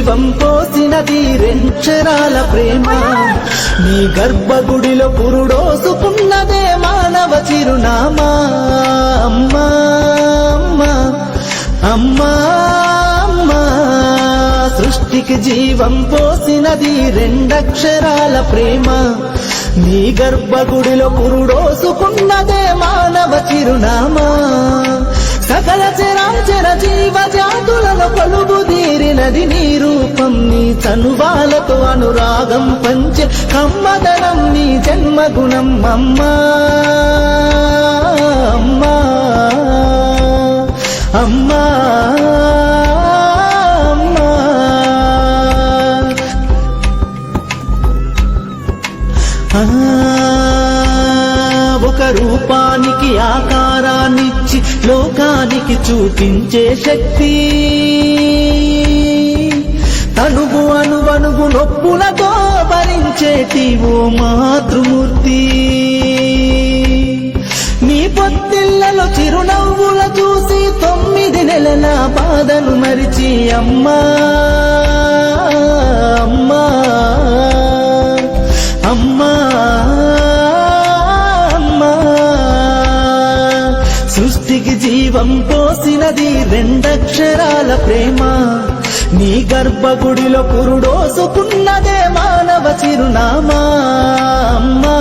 జీవం పోసినది రెండక్షరాల ప్రేమ. నీ గర్భగుడిలో పురుడోసుకున్నదే మానవ చిరునామా. అమ్మా అమ్మా అమ్మా అమ్మా, సృష్టికి జీవం పోసినది రెండక్షరాల ప్రేమ. నీ గర్భగుడిలో పురుడోసుకున్నదే మానవ చిరునామా. సకల చరాచర జీవ జాతులలో కొలువుదీరినది నీ రూపం. నీ చనువాలతో అనురాగం పంచే కమ్మదనం నీ జన్మగుణం. అమ్మా అమ్మా అమ్మా అమ్మా. ఒక రూపానికి ఆకారాన్నిచ్చి లోకానికి చూపించే శక్తి, తనువు అణువణువు నొప్పులతో భరించేటి ఓ మాతృమూర్తి. నీ పొత్తిళ్లలో చిరునవ్వుల చూసి 9 నెలల బాధను మరిచి అమ్మా అమ్మా అమ్మా అమ్మా, సృష్టికి జీవం పోసినది రెండక్షరాల ప్రేమ. నీ గర్భగుడిలో పురుడోసుకున్నదే మానవ చిరునామా. అమ్మా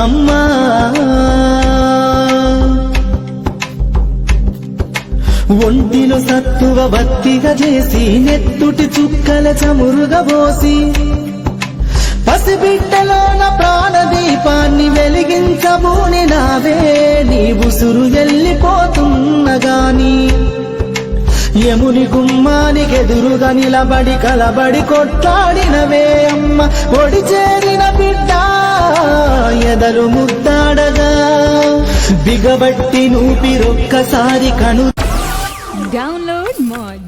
అమ్మా. ఒంటిలో సత్తువ బత్తిగా చేసి నెత్తుటి చుక్కల చమురుగా పోసి పసిబిడ్డలోన ప్రాణదీపాన్ని వెలిగించబూనినావే. నీ ఉసురు వెళ్ళిపోతున్నగాని యముని గుమ్మానికి ఎదురుగా నిలబడి కలబడి కొట్లాడినవే అమ్మ. ఒడి చేరిన బిడ్డ ఎదలు ముద్దాడగా బిగబట్టి నూపిరొక్కసారి కను. Download Moj.